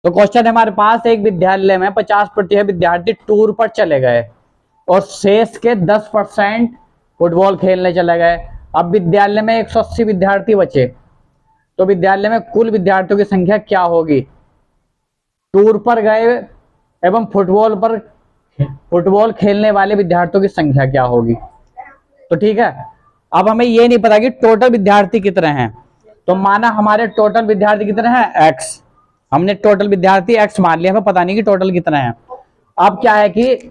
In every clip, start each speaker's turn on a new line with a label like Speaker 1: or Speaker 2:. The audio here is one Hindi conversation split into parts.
Speaker 1: तो क्वेश्चन है हमारे पास, एक विद्यालय में 50% विद्यार्थी टूर पर चले गए और शेष के 10% फुटबॉल खेलने चले गए। अब विद्यालय में 180 विद्यार्थी बचे, तो विद्यालय में कुल विद्यार्थियों की संख्या क्या होगी? टूर पर गए एवं फुटबॉल खेलने वाले विद्यार्थियों की संख्या क्या होगी? तो ठीक है, अब हमें ये नहीं पता कि टोटल विद्यार्थी कितने हैं, तो माना हमारे टोटल विद्यार्थी कितने हैं x, हमने टोटल विद्यार्थी x मान लिया, हमें पता नहीं कि टोटल कितना है। अब क्या है कि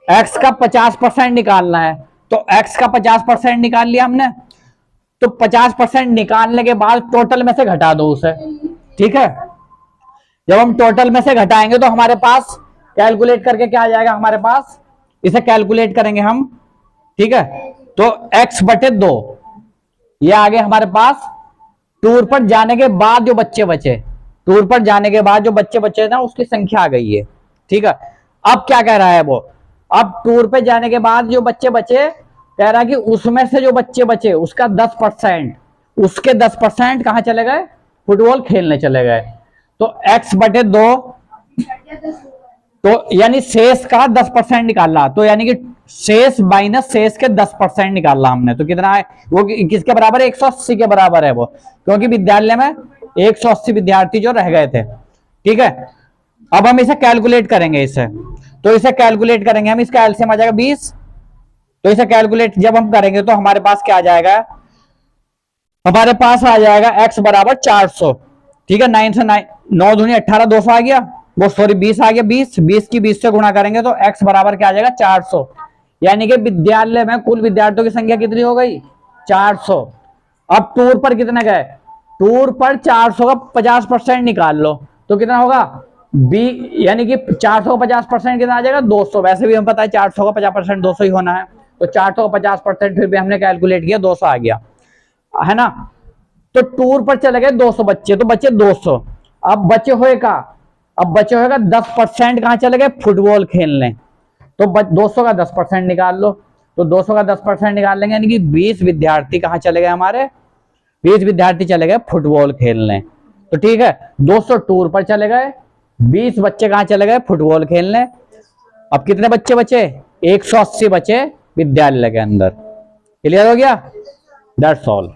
Speaker 1: x का 50% निकालना है, तो x का 50% निकाल लिया हमने, तो 50% निकालने के बाद टोटल में से घटा दो उसे। ठीक है, जब हम टोटल में से घटाएंगे तो हमारे पास कैलकुलेट करके क्या आ जाएगा हमारे पास, इसे कैलकुलेट करेंगे हम। ठीक है, तो x बटे 2 ये आगे हमारे पास टूर पर जाने के बाद जो बच्चे बचे, टूर पर जाने के बाद जो बच्चे बचे ना उसकी संख्या आ गई है। ठीक है, अब क्या कह रहा है वो, अब टूर पे जाने के बाद जो बच्चे बचे, कह रहा है कि उसमें से जो बच्चे बचे उसका 10%, उसके 10% कहां चले गए? फुटबॉल खेलने चले गए। तो x बटे 2, तो यानी शेष का 10% निकालना, तो यानी कि शेष माइनस शेष के 10% निकालना हमने, तो कितना है वो, किसके बराबर है? 180 के बराबर है वो, क्योंकि विद्यालय में 180 विद्यार्थी जो रह गए थे। ठीक है, अब हम इसे कैलकुलेट करेंगे, इसे तो इसे कैलकुलेट करेंगे हम, इसका एलसीएम आ जाएगा 20, तो इसे कैलकुलेट जब हम करेंगे तो हमारे पास क्या आ जाएगा, हमारे पास आ जाएगा x बराबर 400। ठीक है, 9 से 9 दूनी 18, 200 आ गया, वो सॉरी 20 आ गया, 20 की 20 से गुणा करेंगे तो x बराबर क्या आ जाएगा? 400। यानी कि विद्यालय में कुल विद्यार्थियों की संख्या कितनी हो गई? 400। अब टूर पर कितने गए? टूर पर 400 का 50% निकाल लो, तो कितना होगा? यानी कि 400 का 50% कितना आ जाएगा? 200। वैसे भी हमें पता है 400 का 50% 200 ही होना है, तो 400 का 50% फिर भी हमने कैलकुलेट किया, 200 आ गया, है ना। तो टूर पर चले गए 200 बच्चे, तो बच्चे 200। अब बचे हुए का, अब बचे हुए का 10% कहां चले गए? फुटबॉल खेलने। तो 200 का 10% निकाल लो, तो 200 का 10% निकाल लेंगे, यानी कि 20 विद्यार्थी कहां चले गए हमारे? 20 विद्यार्थी चले गए फुटबॉल खेलने। तो ठीक है, 200 टूर पर चले गए, 20 बच्चे कहां चले गए? फुटबॉल खेलने। अब कितने बच्चे बचे? 180 बचे विद्यालय के अंदर। क्लियर हो गया? That's all.